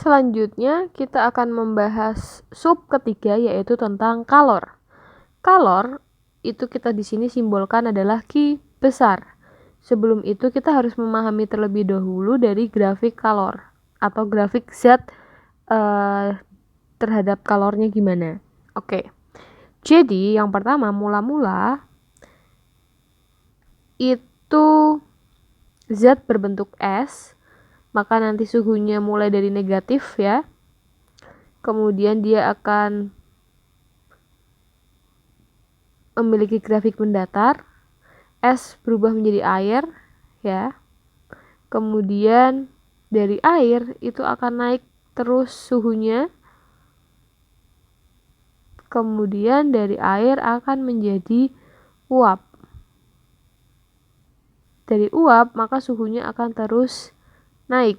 Selanjutnya kita akan membahas sub ketiga, yaitu tentang kalor. Kalor itu kita di sini simbolkan adalah Q besar. Sebelum itu kita harus memahami terlebih dahulu dari grafik kalor atau grafik zat terhadap kalornya gimana. Oke. Jadi yang pertama mula-mula itu zat berbentuk es, maka nanti suhunya mulai dari negatif ya. Kemudian dia akan memiliki grafik mendatar, es berubah menjadi air ya. Kemudian dari air itu akan naik terus suhunya. Kemudian dari air akan menjadi uap. Dari uap maka suhunya akan terus naik.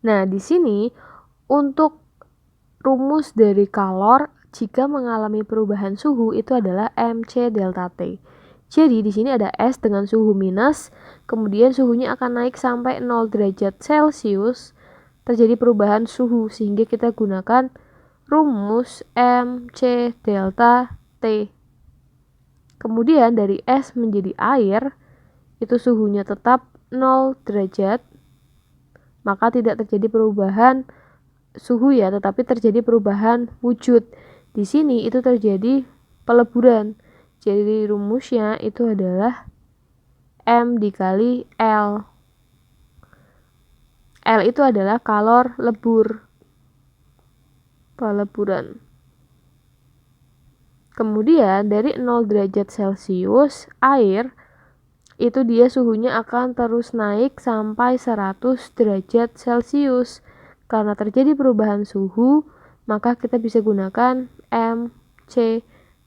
Nah, di sini untuk rumus dari kalor jika mengalami perubahan suhu itu adalah Mc delta T. Jadi di sini ada es dengan suhu minus, kemudian suhunya akan naik sampai 0 derajat Celcius, terjadi perubahan suhu sehingga kita gunakan rumus Mc delta T. Kemudian dari es menjadi air, itu suhunya tetap 0 derajat, maka tidak terjadi perubahan suhu ya, tetapi terjadi perubahan wujud. Di sini itu terjadi peleburan. Jadi rumusnya itu adalah M dikali L. L itu adalah kalor lebur. Peleburan. Kemudian dari 0 derajat Celcius, air itu dia suhunya akan terus naik sampai 100 derajat Celcius. Karena terjadi perubahan suhu, maka kita bisa gunakan Mc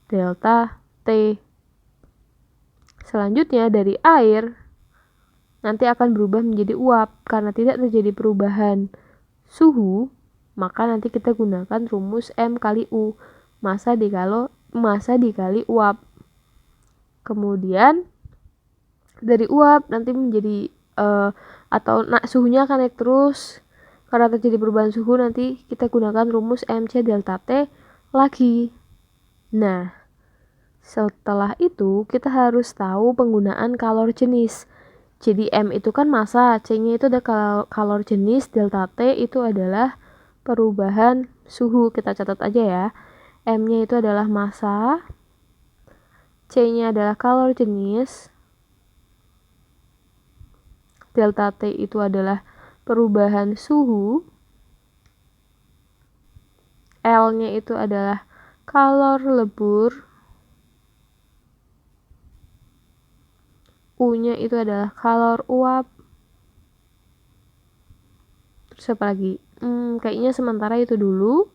delta T. Selanjutnya dari air nanti akan berubah menjadi uap. Karena tidak terjadi perubahan suhu, maka nanti kita gunakan rumus M kali U, massa dikali uap. Kemudian dari uap nanti menjadi suhunya akan naik terus. Karena terjadi perubahan suhu, nanti kita gunakan rumus Mc delta T lagi. Nah, setelah itu kita harus tahu penggunaan kalor jenis. Jadi M itu kan massa, C-nya itu ada kalor jenis, delta T itu adalah perubahan suhu. Kita catat aja ya. M-nya itu adalah massa, C-nya adalah kalor jenis, delta T itu adalah perubahan suhu, L-nya itu adalah kalor lebur, U-nya itu adalah kalor uap. Terus apa lagi? Kayaknya sementara itu dulu.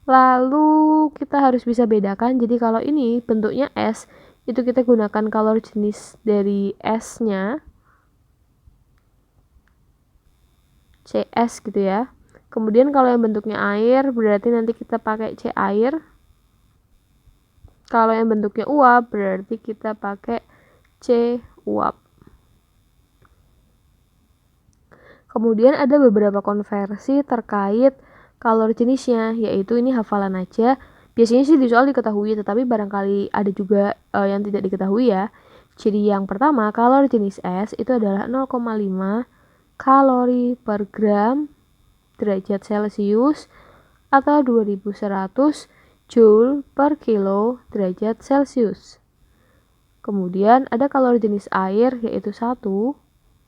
Lalu kita harus bisa bedakan. Jadi kalau ini bentuknya es, itu kita gunakan kalor jenis dari esnya, CS gitu ya. Kemudian kalau yang bentuknya air, berarti nanti kita pakai C air. Kalau yang bentuknya uap, berarti kita pakai C uap. Kemudian ada beberapa konversi terkait kalor jenisnya, yaitu ini hafalan aja. Biasanya sih di soal diketahui, tetapi barangkali ada juga yang tidak diketahui ya. Jadi yang pertama, kalor jenis es itu adalah 0,5 kalori per gram derajat Celcius atau 2100 Joule per kilo derajat Celcius. Kemudian ada kalori jenis air, yaitu 1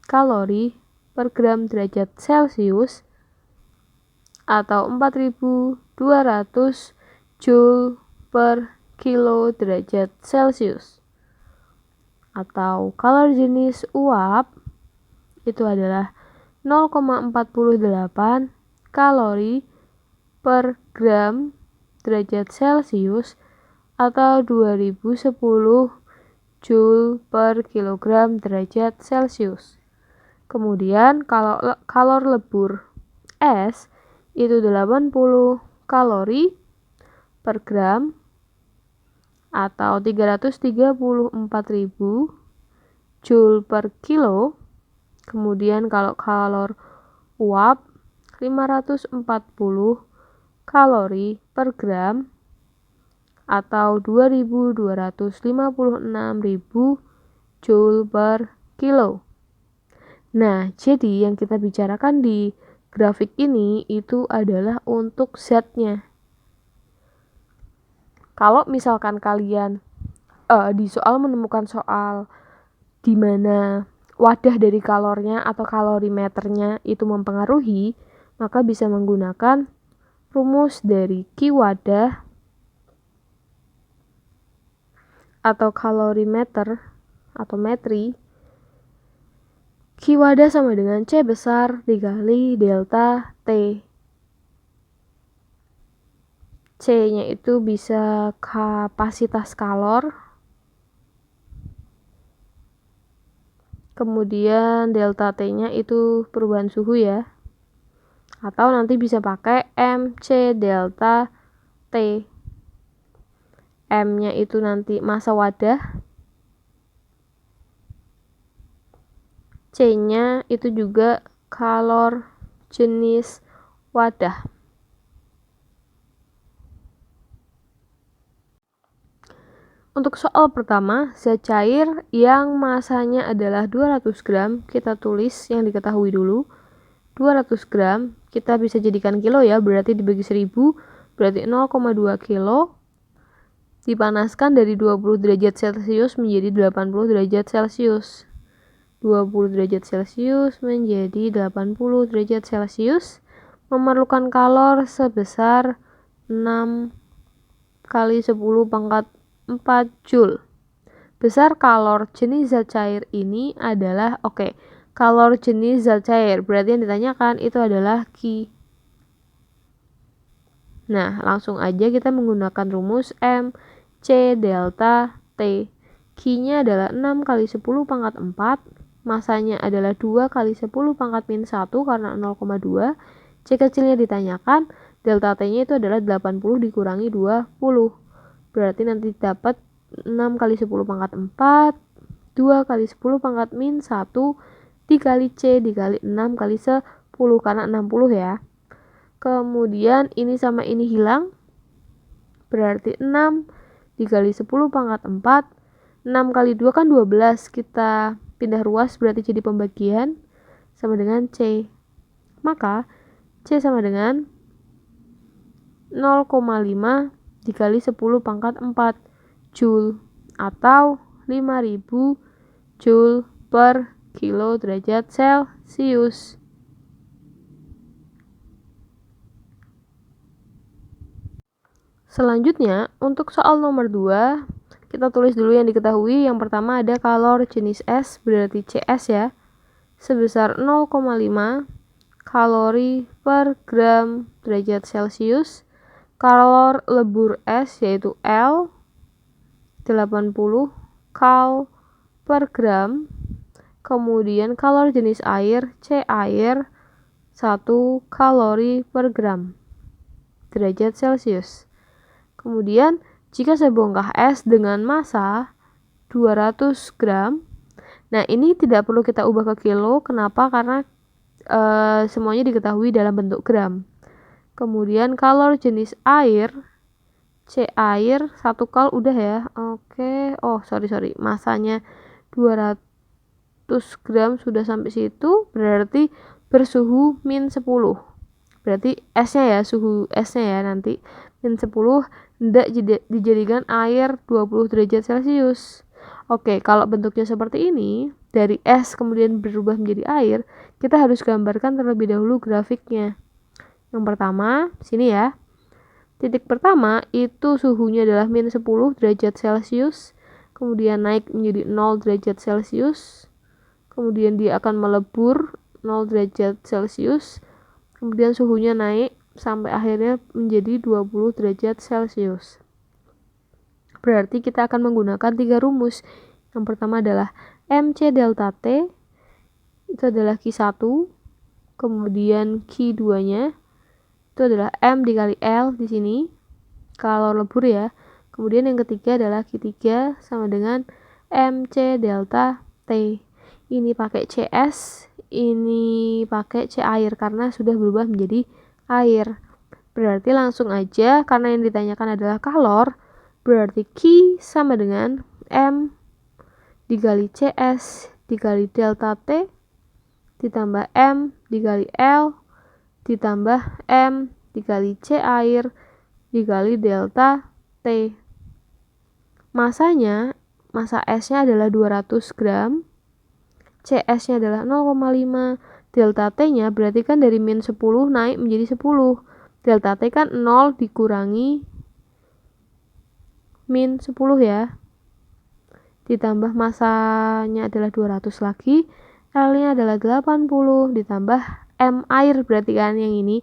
kalori per gram derajat Celcius atau 4200 Joule per kilo derajat Celcius. Atau kalori jenis uap itu adalah 0,48 kalori per gram derajat Celcius atau 2010 Joule per kilogram derajat Celcius. Kemudian kalau kalor lebur es itu 80 kalori per gram atau 334.000 Joule per kilo. Kemudian kalau kalor uap 540 kalori per gram atau 2256.000 joule per kilo. Nah, jadi yang kita bicarakan di grafik ini itu adalah untuk zatnya. Kalau misalkan kalian di soal menemukan soal di mana wadah dari kalornya atau kalorimeternya itu mempengaruhi, maka bisa menggunakan rumus dari Q wadah atau kalorimeter atau metri. Q wadah sama dengan C besar dikali delta T. C-nya itu bisa kapasitas kalor. Kemudian delta T-nya itu perubahan suhu ya. Atau nanti bisa pakai MC delta T. M-nya itu nanti massa wadah. C-nya itu juga kalor jenis wadah. Untuk soal pertama, zat cair yang masanya adalah 200 gram, kita tulis yang diketahui dulu. 200 gram, kita bisa jadikan kilo ya, berarti dibagi 1000, berarti 0,2 kilo. Dipanaskan dari 20 derajat Celcius menjadi 80 derajat Celcius. 20 derajat Celcius menjadi 80 derajat Celcius memerlukan kalor sebesar 6 kali 10 pangkat 4 Joule. Besar kalor jenis zat cair ini adalah kalor jenis zat cair, berarti yang ditanyakan itu adalah Q. Nah, langsung aja kita menggunakan rumus M C delta T. Q-nya adalah 6 kali 10 pangkat 4, masanya adalah 2 kali 10 pangkat min 1 karena 0,2. C kecilnya ditanyakan, delta T-nya itu adalah 80 dikurangi 20. Berarti nanti dapat 6 kali 10 pangkat 4, 2 kali 10 pangkat min 1, dikali C dikali 6 kali 10, karena 60 ya. Kemudian ini sama ini hilang, berarti 6 dikali 10 pangkat 4, 6 kali 2 kan 12, kita pindah ruas berarti jadi pembagian, sama dengan C. Maka C sama dengan 0,5 dikali 10 pangkat 4 Joule atau 5000 Joule per kilo derajat Celcius. Selanjutnya, untuk soal nomor 2, kita tulis dulu yang diketahui. Yang pertama ada kalor jenis S, berarti CS ya, sebesar 0,5 kalori per gram derajat Celcius. Kalor lebur S yaitu L 80 kal per gram. Kemudian kalor jenis air C air 1 kalori per gram derajat Celcius. Kemudian jika saya bongkar S dengan massa 200 gram, nah ini tidak perlu kita ubah ke kilo. Kenapa? Karena semuanya diketahui dalam bentuk gram. Kemudian kalor jenis air C air 1 kal udah ya. Masanya 200 gram sudah sampai situ, berarti bersuhu min 10. Berarti S-nya ya, suhu S-nya ya nanti min 10, hendak dijadikan air 20 derajat Celcius. Kalau bentuknya seperti ini, dari es kemudian berubah menjadi air, kita harus gambarkan terlebih dahulu grafiknya. Yang pertama, sini ya. Titik pertama itu suhunya adalah min 10 derajat Celcius, kemudian naik menjadi 0 derajat Celcius, kemudian dia akan melebur 0 derajat Celcius, kemudian suhunya naik sampai akhirnya menjadi 20 derajat Celcius. Berarti kita akan menggunakan 3 rumus. Yang pertama adalah MC delta T, itu adalah Q1, kemudian Q2-nya itu adalah M dikali L di sini, kalau lebur ya. Kemudian yang ketiga adalah Q3 sama dengan MC delta T. Ini pakai CS, ini pakai C air karena sudah berubah menjadi air. Berarti langsung aja, karena yang ditanyakan adalah kalor, berarti Q sama dengan M dikali CS dikali delta T ditambah M dikali L ditambah M dikali C air dikali delta T. Masanya, masa S-nya adalah 200 gram, CS-nya adalah 0,5, delta T-nya berarti kan dari min 10 naik menjadi 10. Delta T kan 0 dikurangi min 10 ya. Ditambah masanya adalah 200 lagi, L-nya adalah 80, ditambah M air berarti kan yang ini.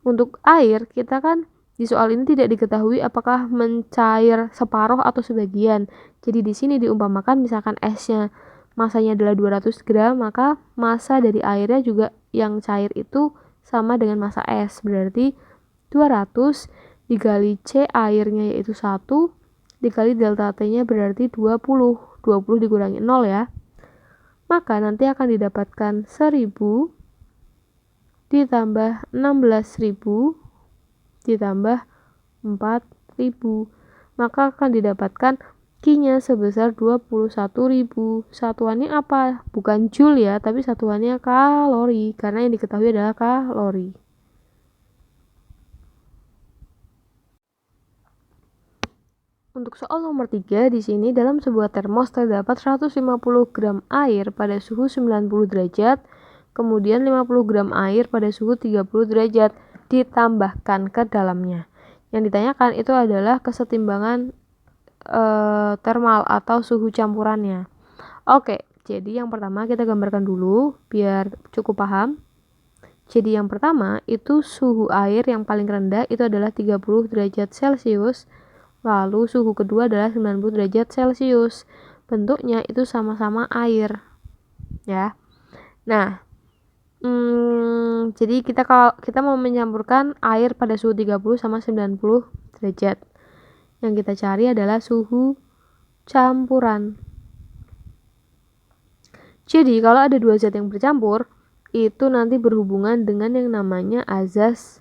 Untuk air, kita kan di soal ini tidak diketahui apakah mencair separuh atau sebagian. Jadi di sini diumpamakan misalkan S-nya masanya adalah 200 gram, maka masa dari airnya juga yang cair itu sama dengan masa S. Berarti 200 dikali C airnya yaitu 1, dikali delta T-nya berarti 20. 20 dikurangi 0 ya. Maka nanti akan didapatkan 1000 ditambah 16.000 ditambah 4.000. Maka akan didapatkan Q-nya sebesar 21.000. Satuannya apa? Bukan joule ya, tapi satuannya kalori. Karena yang diketahui adalah kalori. Untuk soal nomor 3, di sini dalam sebuah termos terdapat 150 gram air pada suhu 90 derajat, kemudian 50 gram air pada suhu 30 derajat ditambahkan ke dalamnya. Yang ditanyakan itu adalah kesetimbangan termal atau suhu campurannya. Oke, jadi yang pertama kita gambarkan dulu biar cukup paham. Jadi yang pertama itu suhu air yang paling rendah itu adalah 30 derajat Celcius. Lalu suhu kedua adalah 90 derajat Celcius. Bentuknya itu sama-sama air. Ya. Nah, jadi kalau kita mau mencampurkan air pada suhu 30 sama 90 derajat. Yang kita cari adalah suhu campuran. Jadi kalau ada dua zat yang bercampur, itu nanti berhubungan dengan yang namanya azas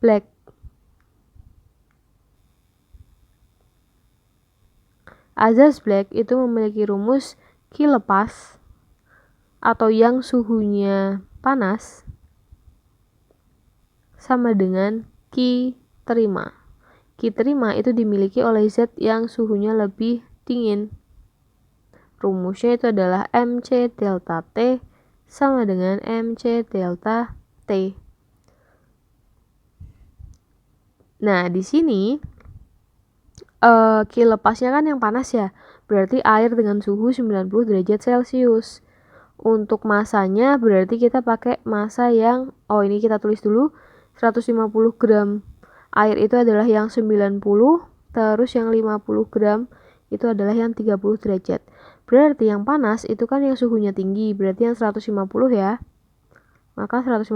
Black. Azas Black itu memiliki rumus Q lepas atau yang suhunya panas sama dengan Q terima. Q terima itu dimiliki oleh zat yang suhunya lebih dingin. Rumusnya itu adalah MC delta T sama dengan MC delta T. Nah, di sini Q lepasnya kan yang panas ya, berarti air dengan suhu 90 derajat Celcius. Untuk masanya berarti kita pakai masa yang, ini kita tulis dulu, 150 gram air itu adalah yang 90, terus yang 50 gram itu adalah yang 30 derajat. Berarti yang panas itu kan yang suhunya tinggi, berarti yang 150 ya. Maka 150,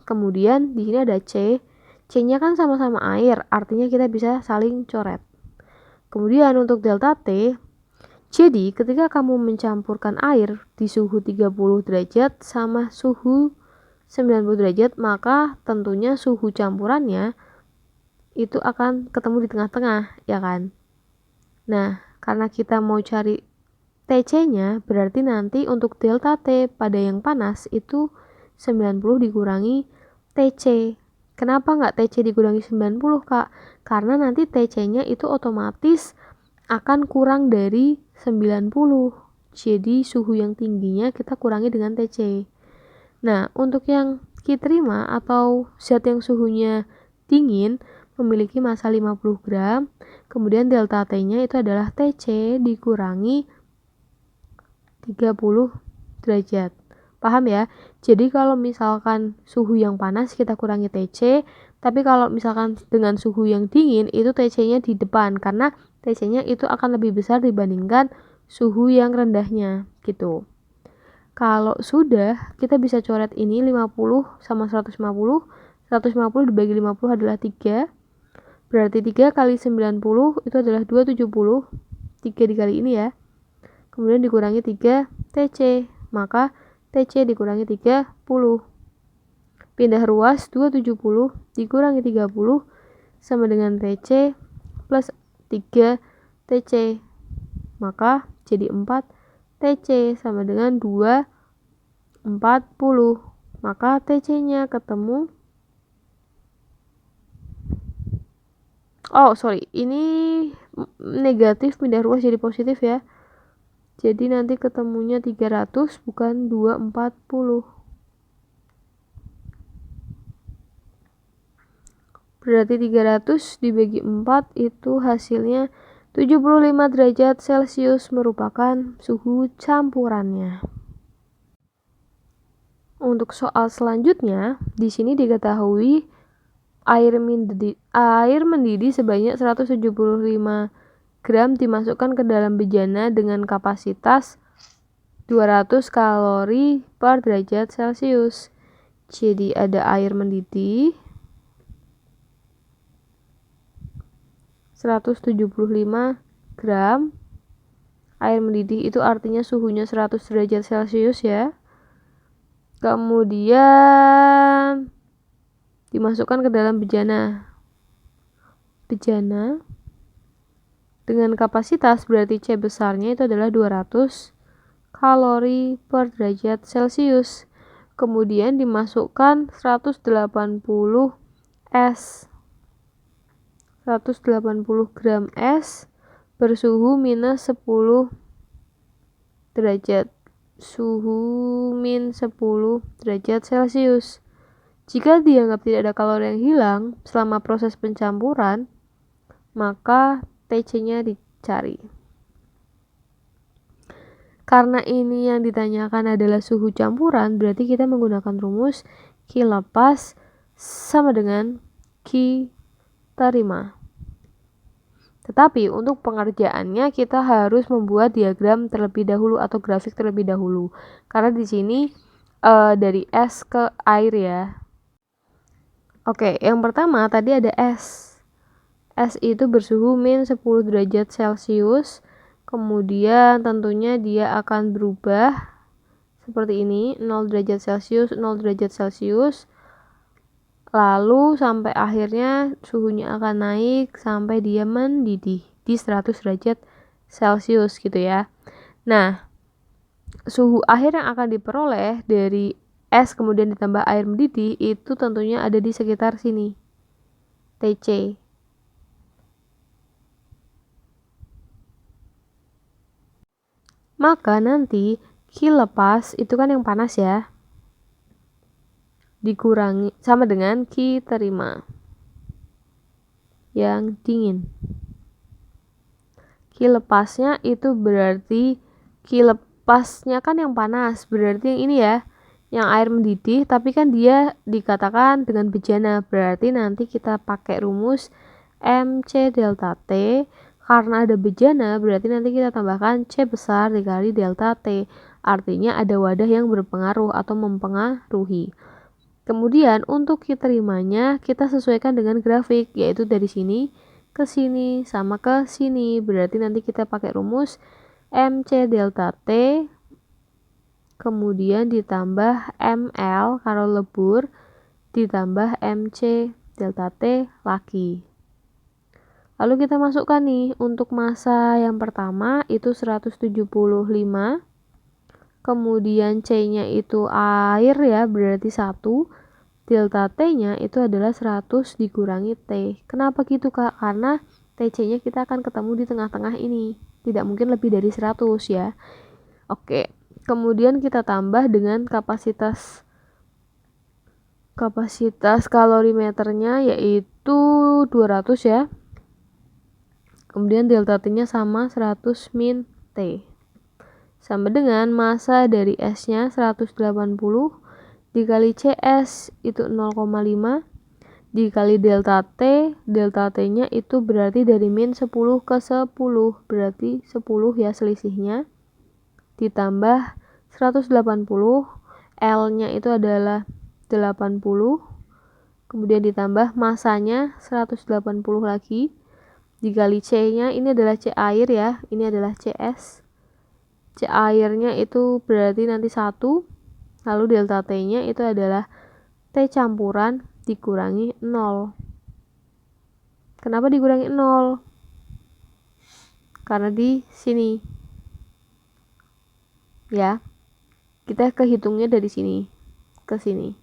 kemudian di sini ada C. C-nya kan sama-sama air, artinya kita bisa saling coret. Kemudian untuk delta T, jadi ketika kamu mencampurkan air di suhu 30 derajat sama suhu 90 derajat, maka tentunya suhu campurannya itu akan ketemu di tengah-tengah, ya kan? Nah, karena kita mau cari TC-nya, berarti nanti untuk delta T pada yang panas itu 90 dikurangi TC. Kenapa nggak TC dikurangi 90, Kak? Karena nanti TC-nya itu otomatis akan kurang dari 90. Jadi suhu yang tingginya kita kurangi dengan TC. Nah, untuk yang Q terima atau zat yang suhunya dingin memiliki massa 50 gram, kemudian delta T-nya itu adalah TC dikurangi 30 derajat. Paham ya? Jadi kalau misalkan suhu yang panas kita kurangi TC, tapi kalau misalkan dengan suhu yang dingin itu TC-nya di depan karena TC-nya itu akan lebih besar dibandingkan suhu yang rendahnya gitu. Kalau sudah, kita bisa coret ini 50 sama 150. 150 dibagi 50 adalah 3. Berarti 3 kali 90 itu adalah 270. 3 dikali ini ya. Kemudian dikurangi 3 TC. Maka TC dikurangi 30. Pindah ruas 270 dikurangi 30 sama dengan TC plus 3 TC. Maka jadi 4 TC sama dengan 240. Maka TC-nya ketemu. Ini negatif pindah ruas jadi positif ya. Jadi nanti ketemunya 300 bukan 240. Berarti 300 dibagi 4 itu hasilnya 75 derajat Celcius merupakan suhu campurannya. Untuk soal selanjutnya, di sini diketahui air mendidih sebanyak 175 gram dimasukkan ke dalam bejana dengan kapasitas 200 kalori per derajat Celcius. Jadi ada air mendidih 175 gram. Air mendidih itu artinya suhunya 100 derajat Celcius ya. Kemudian dimasukkan ke dalam bejana dengan kapasitas, berarti C besarnya itu adalah 200 kalori per derajat Celcius. Kemudian dimasukkan 180 es. 180 gram es bersuhu minus 10 derajat. Suhu min 10 derajat Celcius. Jika dianggap tidak ada kalori yang hilang selama proses pencampuran, maka TC-nya dicari. Karena ini yang ditanyakan adalah suhu campuran, berarti kita menggunakan rumus Q lepas sama dengan Q terima. Tetapi untuk pengerjaannya kita harus membuat diagram terlebih dahulu atau grafik terlebih dahulu. Karena di sini dari es ke air ya. Oke, yang pertama tadi ada es. Es itu bersuhu min 10 derajat Celcius. Kemudian tentunya dia akan berubah seperti ini, 0 derajat Celcius, 0 derajat Celcius. Lalu sampai akhirnya suhunya akan naik sampai dia mendidih di 100 derajat Celcius gitu ya. Nah, suhu akhir yang akan diperoleh dari es kemudian ditambah air mendidih itu tentunya ada di sekitar sini, TC. Maka nanti Q lepas itu kan yang panas ya, dikurangi sama dengan Q terima yang dingin. Q lepasnya itu berarti Q lepasnya kan yang panas, berarti yang ini ya, yang air mendidih, tapi kan dia dikatakan dengan bejana, berarti nanti kita pakai rumus MC delta T. Karena ada bejana, berarti nanti kita tambahkan C besar dikali delta T. Artinya ada wadah yang berpengaruh atau mempengaruhi. Kemudian untuk Q terimanya kita sesuaikan dengan grafik, yaitu dari sini ke sini sama ke sini. Berarti nanti kita pakai rumus MC delta T kemudian ditambah ML kalau lebur ditambah MC delta T lagi. Lalu kita masukkan nih untuk massa yang pertama itu 175. Kemudian C-nya itu air ya, berarti 1. Delta T-nya itu adalah 100 dikurangi T. Kenapa gitu Kak? Karena TC-nya kita akan ketemu di tengah-tengah ini. Tidak mungkin lebih dari 100 ya. Oke. Kemudian kita tambah dengan kapasitas kalorimeternya yaitu 200 ya. Kemudian delta T-nya sama 100 min T. Sama dengan massa dari S-nya 180 dikali CS itu 0,5 dikali delta T-nya itu berarti dari min 10 ke 10, berarti 10 ya selisihnya. Ditambah 180, L-nya itu adalah 80, kemudian ditambah massanya 180 lagi, dikali C-nya, ini adalah C air ya, ini adalah CS. C airnya itu berarti nanti 1, Lalu delta T-nya itu adalah T campuran dikurangi 0. Kenapa dikurangi 0? Karena di sini. Ya. Kita kehitungnya dari sini ke sini.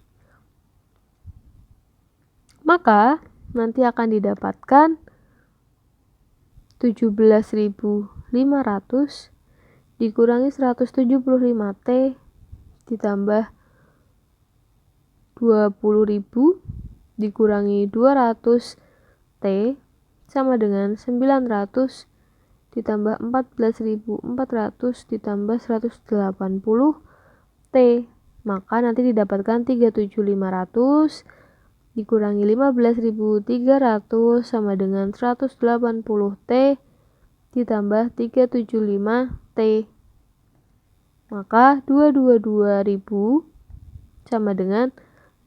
Maka nanti akan didapatkan 17.500 dikurangi 175T ditambah 20.000 dikurangi 200T sama dengan 900 ditambah 14.400 ditambah 180T. Maka nanti didapatkan 37.500 dikurangi 15.300 sama dengan 180T ditambah 375T. Maka 222.000 sama dengan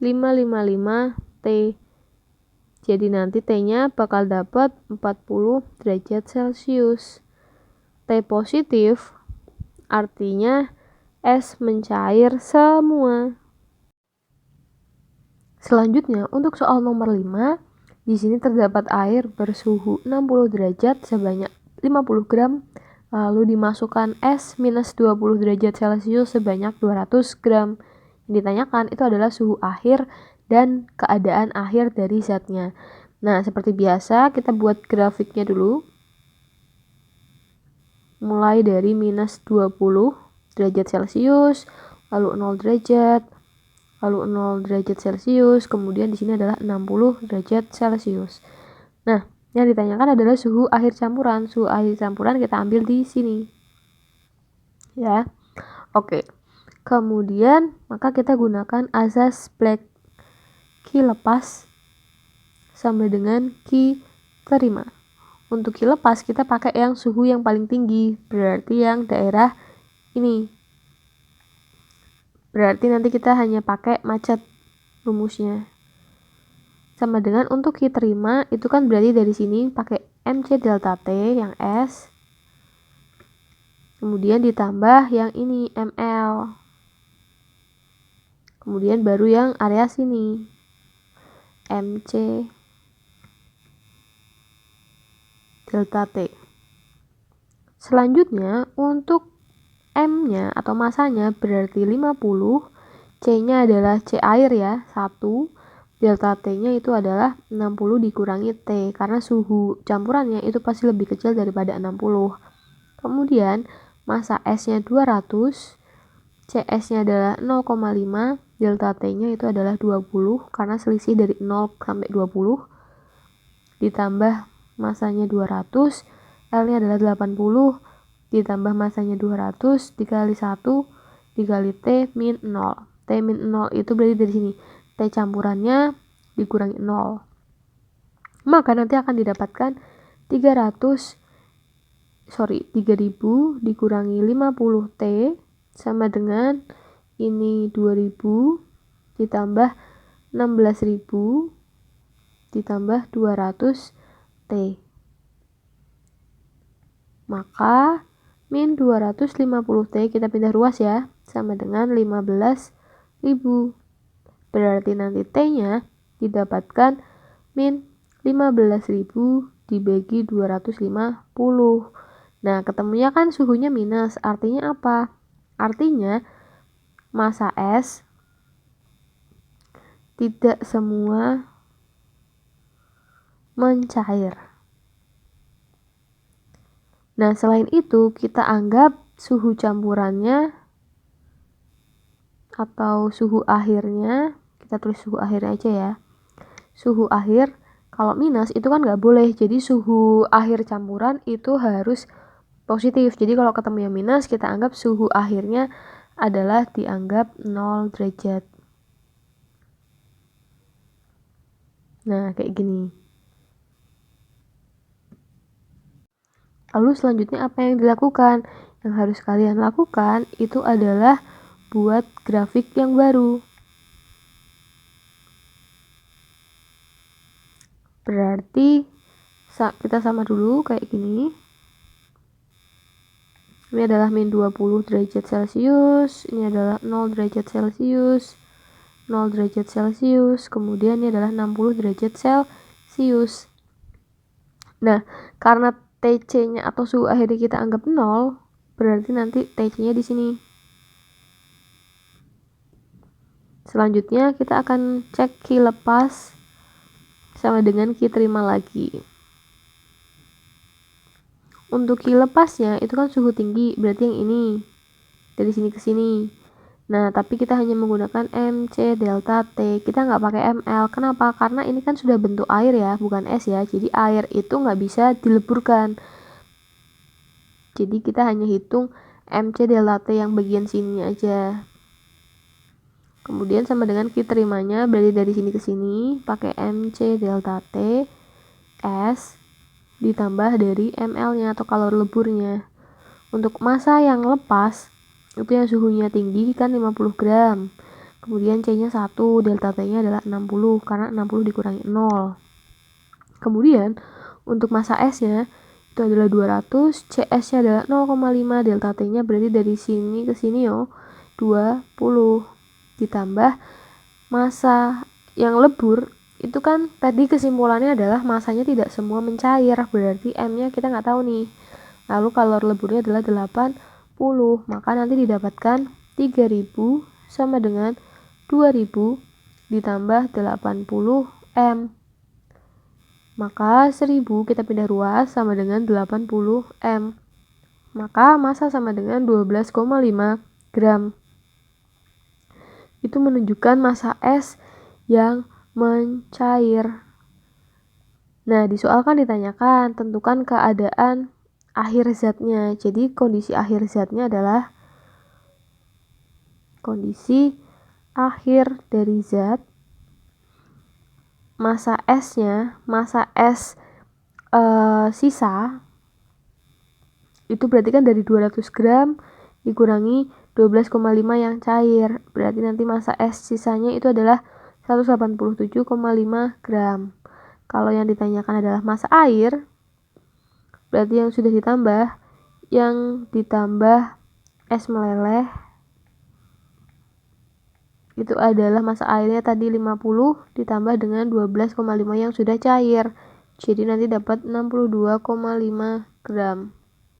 555T. Jadi nanti T-nya bakal dapat 40 derajat Celcius. T positif artinya es mencair semua. Selanjutnya untuk soal nomor 5, di sini terdapat air bersuhu 60 derajat sebanyak 50 gram, lalu dimasukkan es minus 20 derajat Celcius sebanyak 200 gram. Yang ditanyakan itu adalah suhu akhir dan keadaan akhir dari zatnya. Nah, seperti biasa kita buat grafiknya dulu. Mulai dari minus 20 derajat Celcius, lalu 0 derajat, lalu 0 derajat Celcius, kemudian di sini adalah 60 derajat Celcius. Nah, yang ditanyakan adalah suhu akhir campuran. Suhu akhir campuran kita ambil di sini. Ya. Oke. Kemudian, maka kita gunakan azas Black. Q lepas sama dengan Q terima. Untuk Q lepas kita pakai yang suhu yang paling tinggi, berarti yang daerah ini. Berarti nanti kita hanya pakai macet rumusnya. Sama dengan untuk Q terima, itu kan berarti dari sini pakai MC delta T yang S. Kemudian ditambah yang ini ML. Kemudian baru yang area sini. MC delta T. Selanjutnya untuk M-nya atau masanya berarti 50, C-nya adalah C air ya, 1, delta T-nya itu adalah 60 dikurangi T, karena suhu campurannya itu pasti lebih kecil daripada 60. Kemudian masa S-nya 200, CS-nya adalah 0,5, delta T-nya itu adalah 20, karena selisih dari 0 sampai 20, ditambah masanya 200, L-nya adalah 80, ditambah masanya 200, dikali 1, dikali T min 0. T min 0 itu berarti dari sini. T campurannya dikurangi 0. Maka nanti akan didapatkan 3000 dikurangi 50T sama dengan ini 2000 ditambah 16.000 ditambah 200T. Maka min 250T kita pindah ruas ya, sama dengan 15.000. Berarti nanti T-nya didapatkan min 15.000 dibagi 250. Nah, ketemunya kan suhunya minus, artinya apa? Artinya massa S tidak semua mencair. Nah, selain itu kita anggap suhu campurannya atau suhu akhirnya, kita tulis suhu akhirnya aja ya. Suhu akhir, kalau minus itu kan nggak boleh, jadi suhu akhir campuran itu harus positif. Jadi kalau ketemu yang minus, kita anggap suhu akhirnya adalah dianggap 0 derajat. Nah, kayak gini. Lalu selanjutnya apa yang dilakukan? Yang harus kalian lakukan itu adalah buat grafik yang baru. Berarti kita sama dulu kayak gini. Ini adalah min 20 derajat Celcius, ini adalah 0 derajat Celcius, 0 derajat Celcius, kemudian ini adalah 60 derajat Celcius. Nah, karena TC-nya atau suhu akhirnya kita anggap 0, berarti nanti TC-nya di sini. Selanjutnya kita akan cek Q lepas sama dengan Q terima lagi. Untuk Q lepasnya itu kan suhu tinggi, berarti yang ini dari sini ke sini. Nah, tapi kita hanya menggunakan MC delta T, kita nggak pakai ml. Kenapa? Karena ini kan sudah bentuk air ya, bukan es ya, jadi air itu nggak bisa dileburkan. Jadi kita hanya hitung MC delta T yang bagian sini aja. Kemudian sama dengan Q terimanya, berarti dari sini ke sini pakai MC delta T S ditambah dari ml-nya atau kalori leburnya. Untuk massa yang lepas itu yang suhunya tinggi kan 50 gram. Kemudian C-nya 1, delta T-nya adalah 60 karena 60 dikurangi 0. Kemudian untuk massa S-nya itu adalah 200, CS-nya adalah 0,5, delta T-nya berarti dari sini ke sini 20 ditambah massa yang lebur. Itu kan tadi kesimpulannya adalah masanya tidak semua mencair, berarti M-nya kita nggak tahu nih. Lalu kalori leburnya adalah 80, maka nanti didapatkan 3000 sama dengan 2000 ditambah 80 M. Maka 1000 kita pindah ruas sama dengan 80 M. Maka massa sama dengan 12,5 gram. Itu menunjukkan massa S yang mencair. Nah, di soal kan ditanyakan tentukan keadaan akhir zatnya. Jadi kondisi akhir zatnya adalah kondisi akhir dari zat, massa S-nya, massa S sisa itu berarti kan dari 200 gram dikurangi 12,5 yang cair, berarti nanti massa S sisanya itu adalah 187,5 gram. Kalau yang ditanyakan adalah massa air, berarti yang sudah ditambah es meleleh itu adalah massa airnya tadi 50 ditambah dengan 12,5 yang sudah cair, jadi nanti dapat 62,5 gram.